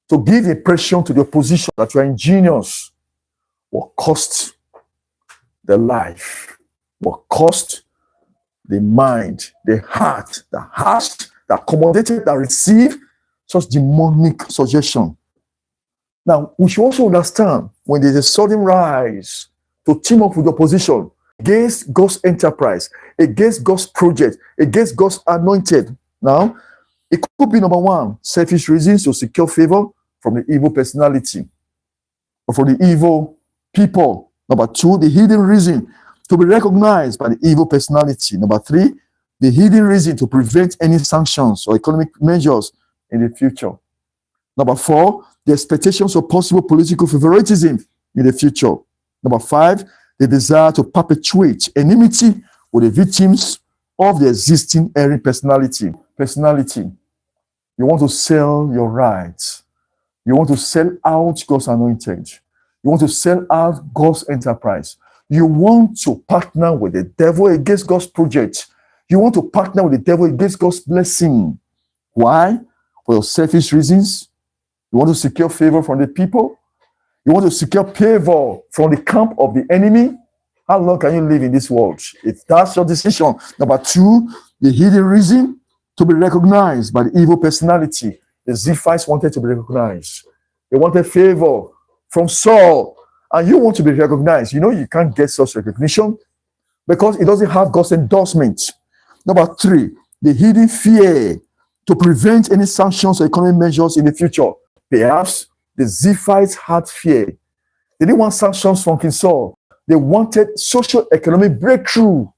to give impression to the opposition that you are ingenious will cost the life, will cost the mind, the heart that accommodated, that receive such demonic suggestion. Now, we should also understand when there's a sudden rise to team up with the opposition against God's enterprise, against God's project, against God's anointed. Now, it could be number one, selfish reasons to secure favor from the evil personality or from the evil people. Number two, the hidden reason to be recognized by the evil personality. Number three, the hidden reason to prevent any sanctions or economic measures in the future. Number four, the expectations of possible political favoritism in the future. Number five, the desire to perpetuate enmity with the victims of the existing erring personality. You want to sell your rights. You want to sell out God's anointed. You want to sell out God's enterprise. You want to partner with the devil against God's project. You want to partner with the devil against God's blessing. Why? For your selfish reasons. You want to secure favor from the people. You want to secure favor from the camp of the enemy. How long can you live in this world? If that's your decision. Number two, the hidden reason to be recognized by the evil personality. The Ziphites wanted to be recognized. They wanted favor from Saul. And you want to be recognized. You know you can't get such recognition because it doesn't have God's endorsement. Number three, the hidden fear to prevent any sanctions or economic measures in the future. Perhaps the Ziphites had fear. They didn't want sanctions from King Saul. They wanted socio-economic breakthrough.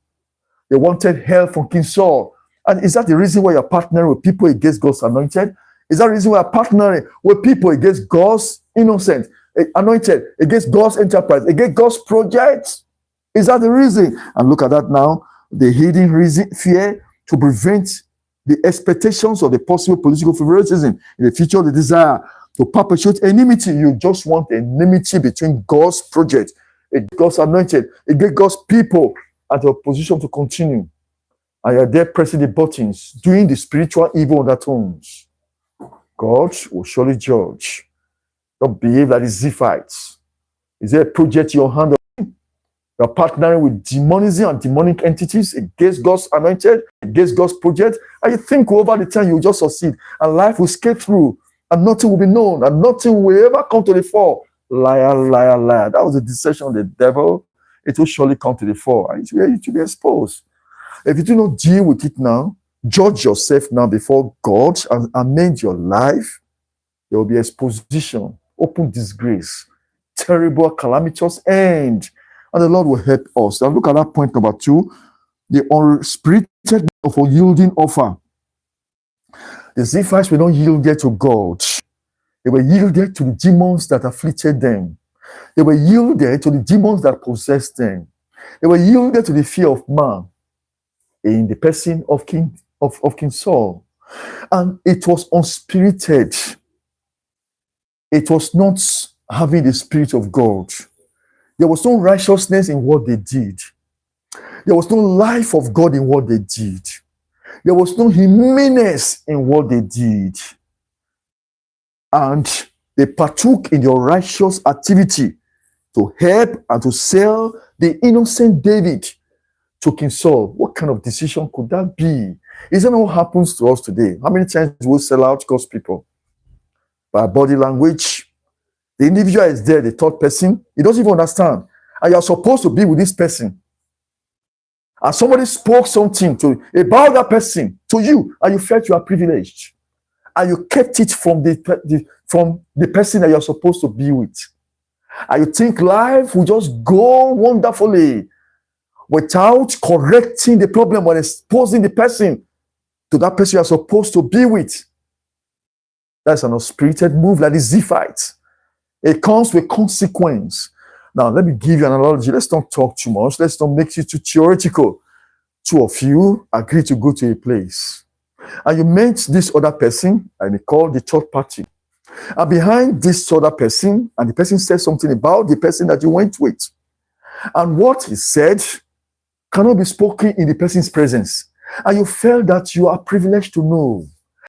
They wanted help from King Saul. And is that the reason why you're partnering with people against God's anointed? Is that the reason why you're partnering with people against God's innocent, anointed, against God's enterprise, against God's project? Is that the reason? And look at that now. The hidden reason, fear to prevent the expectations of the possible political favoritism in the future, the desire to perpetuate enmity. You just want enmity between God's project, God's anointed, against God's people, and the opposition to continue. And you're there pressing the buttons, doing the spiritual evil undertones. God will surely judge. Don't behave like the Ziphites. Is there a project in your hand? You're partnering with demonism and demonic entities against God's anointed, against God's project, and you think over the time you'll just succeed, and life will skate through, and nothing will be known, and nothing will ever come to the fore. Liar, liar, liar. That was a deception of the devil. It will surely come to the fore, and it will be exposed. If you do not deal with it now, judge yourself now before God and amend your life, there will be exposition, open disgrace, terrible, calamitous end. And the Lord will help us. Now look at that point number two, the unspirited of a yielding offer. The Ziphites were not yielded to God. They were yielded to the demons that afflicted them. They were yielded to the demons that possessed them. They were yielded to the fear of man in the person of King Saul. And it was unspirited. It was not having the Spirit of God. There was no righteousness in what they did. There was no life of God in what they did. There was no humaneness in what they did. And they partook in your righteous activity to help and to sell the innocent David to King Saul. What kind of decision could that be? Isn't that what happens to us today? How many times do we sell out God's people? By body language. The individual is there, the third person. He doesn't even understand. And you're supposed to be with this person. And somebody spoke something about that person to you, and you felt you are privileged. And you kept it from the person that you're supposed to be with. And you think life will just go wonderfully without correcting the problem or exposing the person to that person you're supposed to be with. That's an unspirited move like the Ziphites. It comes with consequence. Now, let me give you an analogy. Let's not talk too much. Let's not make it too theoretical. Two of you agree to go to a place. And you met this other person, and they call the third party. And behind this other person, and the person said something about the person that you went with. And what he said cannot be spoken in the person's presence. And you felt that you are privileged to know.